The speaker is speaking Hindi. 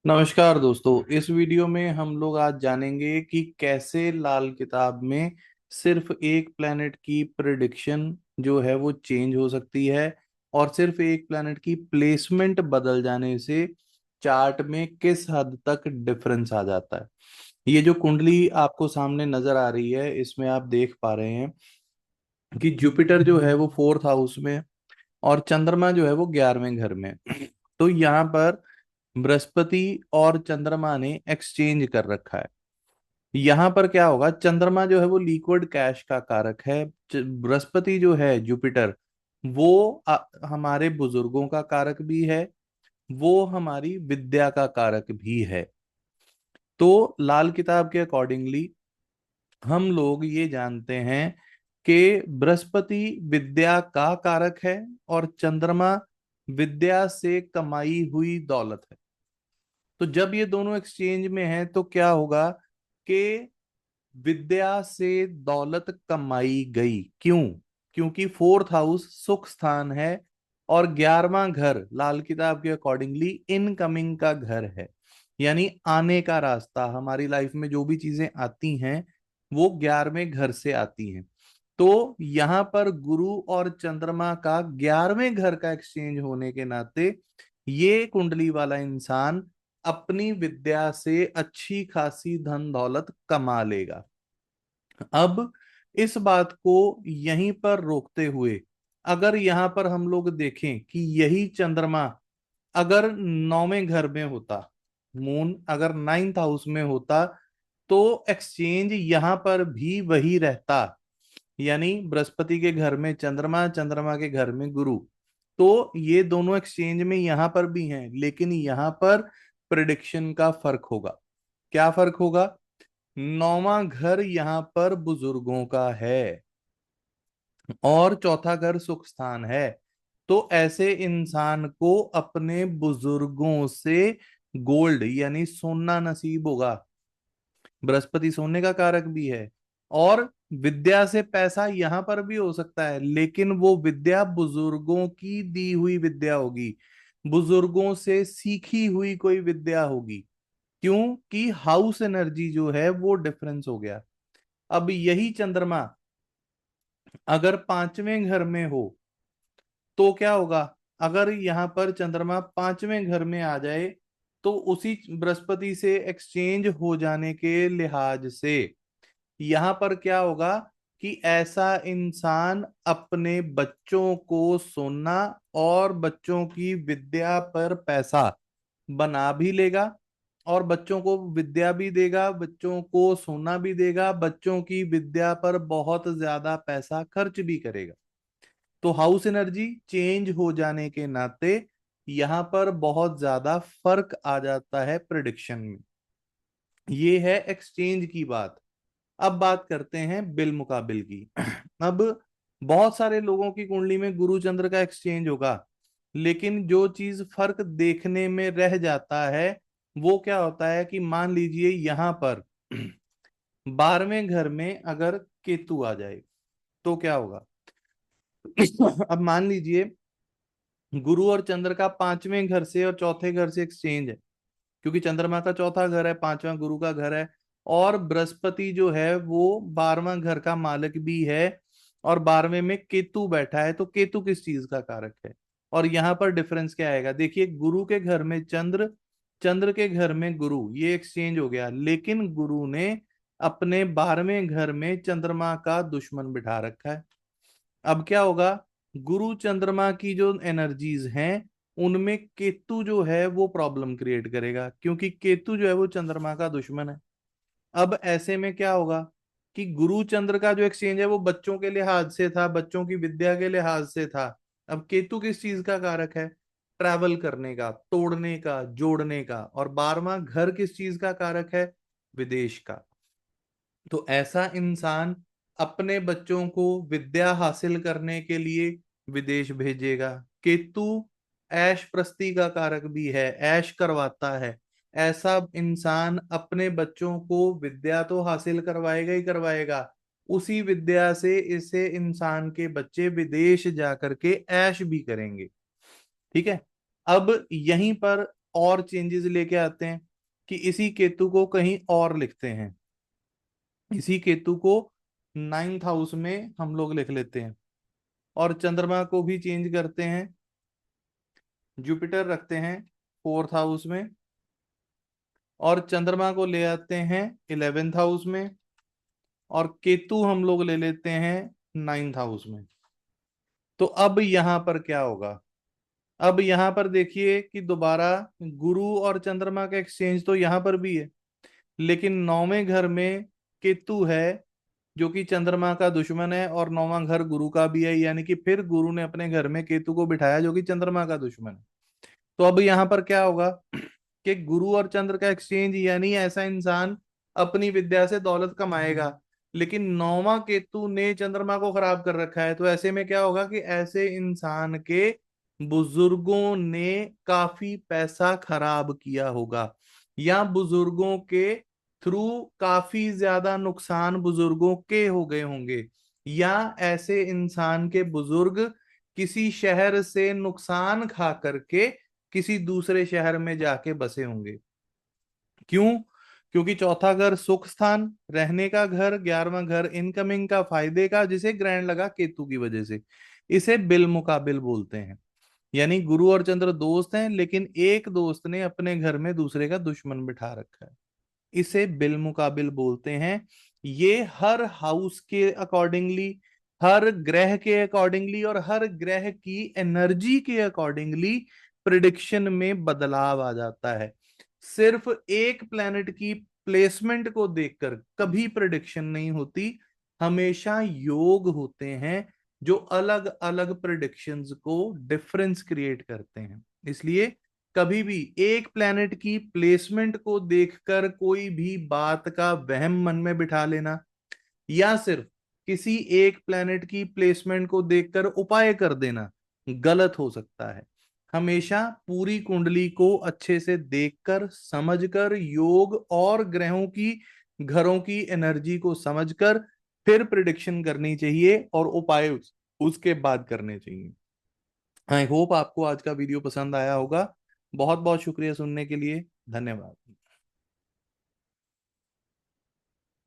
नमस्कार दोस्तों। इस वीडियो में हम लोग आज जानेंगे कि कैसे लाल किताब में सिर्फ एक प्लैनेट की प्रिडिक्शन जो है वो चेंज हो सकती है और सिर्फ एक प्लैनेट की प्लेसमेंट बदल जाने से चार्ट में किस हद तक डिफरेंस आ जाता है। ये जो कुंडली आपको सामने नजर आ रही है इसमें आप देख पा रहे हैं कि जुपिटर जो है वो फोर्थ हाउस में और चंद्रमा जो है वो 11वें घर में। तो यहाँ पर बृहस्पति और चंद्रमा ने एक्सचेंज कर रखा है। यहां पर क्या होगा, चंद्रमा जो है वो लिक्विड कैश का कारक है। बृहस्पति जो है जुपिटर वो हमारे बुजुर्गों का कारक भी है, वो हमारी विद्या का कारक भी है। तो लाल किताब के अकॉर्डिंगली हम लोग ये जानते हैं कि बृहस्पति विद्या का कारक है और चंद्रमा विद्या से कमाई हुई दौलत है। तो जब ये दोनों एक्सचेंज में है तो क्या होगा कि विद्या से दौलत कमाई गई। क्यों? क्योंकि फोर्थ हाउस सुख स्थान है और 11वां घर लाल किताब के अकॉर्डिंगली इनकमिंग का घर है, यानी आने का रास्ता। हमारी लाइफ में जो भी चीजें आती हैं वो 11वें घर से आती हैं। तो यहाँ पर गुरु और चंद्रमा का 11वें घर का एक्सचेंज होने के नाते ये कुंडली वाला इंसान अपनी विद्या से अच्छी खासी धन दौलत कमा लेगा। अब इस बात को यहीं पर रोकते हुए अगर यहां पर हम लोग देखें कि यही चंद्रमा अगर 9वें घर में होता, मून अगर 9th हाउस में होता, तो एक्सचेंज यहां पर भी वही रहता। यानी बृहस्पति के घर में चंद्रमा, चंद्रमा के घर में गुरु। तो ये दोनों एक्सचेंज में यहां पर भी हैं, लेकिन यहां पर प्रिडिक्शन का फर्क होगा। क्या फर्क होगा? 9वां घर यहां पर बुजुर्गों का है और चौथा घर सुख स्थान है। तो ऐसे इंसान को अपने बुजुर्गों से गोल्ड यानी सोना नसीब होगा। बृहस्पति सोने का कारक भी है और विद्या से पैसा यहां पर भी हो सकता है, लेकिन वो विद्या बुजुर्गों की दी हुई विद्या होगी, बुजुर्गों से सीखी हुई कोई विद्या होगी। क्योंकि हाउस एनर्जी जो है वो डिफरेंस हो गया। अब यही चंद्रमा अगर 5वें घर में हो तो क्या होगा? अगर यहाँ पर चंद्रमा 5वें घर में आ जाए तो उसी बृहस्पति से एक्सचेंज हो जाने के लिहाज से यहाँ पर क्या होगा कि ऐसा इंसान अपने बच्चों को सोना और बच्चों की विद्या पर पैसा बना भी लेगा और बच्चों को विद्या भी देगा, बच्चों को सोना भी देगा, बच्चों की विद्या पर बहुत ज्यादा पैसा खर्च भी करेगा। तो हाउस एनर्जी चेंज हो जाने के नाते यहां पर बहुत ज्यादा फर्क आ जाता है प्रिडिक्शन में। ये है एक्सचेंज की बात। अब बात करते हैं बिल मुकाबिल की। अब बहुत सारे लोगों की कुंडली में गुरु चंद्र का एक्सचेंज होगा, लेकिन जो चीज फर्क देखने में रह जाता है वो क्या होता है कि मान लीजिए यहां पर 12वें घर में अगर केतु आ जाए तो क्या होगा? अब मान लीजिए गुरु और चंद्र का 5वें घर से और चौथे घर से एक्सचेंज है, क्योंकि चंद्रमा का चौथा घर है, 5वां गुरु का घर है और बृहस्पति जो है वो 12वां घर का मालिक भी है और 12वें में केतु बैठा है। तो केतु किस चीज का कारक है? और यहाँ पर डिफरेंस क्या आएगा? देखिए, गुरु के घर में चंद्र, चंद्र के घर में गुरु, ये एक्सचेंज हो गया, लेकिन गुरु ने अपने 12वें घर में चंद्रमा का दुश्मन बिठा रखा है। अब क्या होगा? गुरु चंद्रमा की जो एनर्जीज हैं उनमें केतु जो है वो प्रॉब्लम क्रिएट करेगा, क्योंकि केतु जो है वो चंद्रमा का दुश्मन है। अब ऐसे में क्या होगा कि गुरु चंद्र का जो एक्सचेंज है वो बच्चों के लिहाज से था, बच्चों की विद्या के लिहाज से था। अब केतु किस चीज का कारक है? ट्रैवल करने का, तोड़ने का, जोड़ने का। और 12वां घर किस चीज का कारक है? विदेश का। तो ऐसा इंसान अपने बच्चों को विद्या हासिल करने के लिए विदेश भेजेगा। केतु ऐश प्रस्ती का कारक भी है, ऐश करवाता है। ऐसा इंसान अपने बच्चों को विद्या तो हासिल करवाएगा ही करवाएगा, उसी विद्या से इसे इंसान के बच्चे विदेश जाकर के ऐश भी करेंगे। ठीक है। अब यहीं पर और चेंजेस लेके आते हैं कि इसी केतु को कहीं और लिखते हैं, इसी केतु को 9th हाउस में हम लोग लिख लेते हैं, और चंद्रमा को भी चेंज करते हैं, जुपिटर रखते हैं 4th हाउस में, और चंद्रमा को ले आते हैं 11th हाउस में, और केतु हम लोग ले लेते हैं 9th हाउस में। तो अब यहां पर क्या होगा, अब यहां पर देखिए कि दोबारा गुरु और चंद्रमा का एक्सचेंज तो यहां पर भी है, लेकिन 9वें घर में केतु है जो कि चंद्रमा का दुश्मन है, और 9वां घर गुरु का भी है, यानी कि फिर गुरु ने अपने घर में केतु को बिठाया जो कि चंद्रमा का दुश्मन है। तो अब यहां पर क्या होगा कि गुरु और चंद्र का एक्सचेंज, यानी ऐसा इंसान अपनी विद्या से दौलत कमाएगा, लेकिन 9वां केतु ने चंद्रमा को खराब कर रखा है। तो ऐसे में क्या होगा कि ऐसे इंसान के बुजुर्गों ने काफी पैसा खराब किया होगा, या बुजुर्गों के थ्रू काफी ज्यादा नुकसान बुजुर्गों के हो गए होंगे, या ऐसे इंसान के बुजुर्ग किसी शहर से नुकसान खा करके किसी दूसरे शहर में जाके बसे होंगे। क्यों? क्योंकि चौथा घर सुख स्थान, रहने का घर, 11वां घर इनकमिंग का, फायदे का, जिसे ग्रहण लगा केतु की वजह से, इसे बिल मुकाबिल बोलते हैं। यानी गुरु और चंद्र दोस्त हैं, लेकिन एक दोस्त ने अपने घर में दूसरे का दुश्मन बिठा रखा है, इसे बिल मुकाबिल बोलते हैं। ये हर हाउस के अकॉर्डिंगली, हर ग्रह के अकॉर्डिंगली, और हर ग्रह की एनर्जी के अकॉर्डिंगली प्रिडिक्शन में बदलाव आ जाता है। सिर्फ एक प्लेनेट की प्लेसमेंट को देखकर कभी प्रिडिक्शन नहीं होती, हमेशा योग होते हैं जो अलग अलग प्रिडिक्शंस को डिफरेंस क्रिएट करते हैं। इसलिए कभी भी एक प्लेनेट की प्लेसमेंट को देखकर कोई भी बात का वहम मन में बिठा लेना, या सिर्फ किसी एक प्लेनेट की प्लेसमेंट को देखकर उपाय कर देना गलत हो सकता है। हमेशा पूरी कुंडली को अच्छे से देखकर, समझकर, योग और ग्रहों की, घरों की एनर्जी को समझकर फिर प्रिडिक्शन करनी चाहिए, और उपाय उसके बाद करने चाहिए। आई होप आपको आज का वीडियो पसंद आया होगा। बहुत बहुत शुक्रिया सुनने के लिए, धन्यवाद।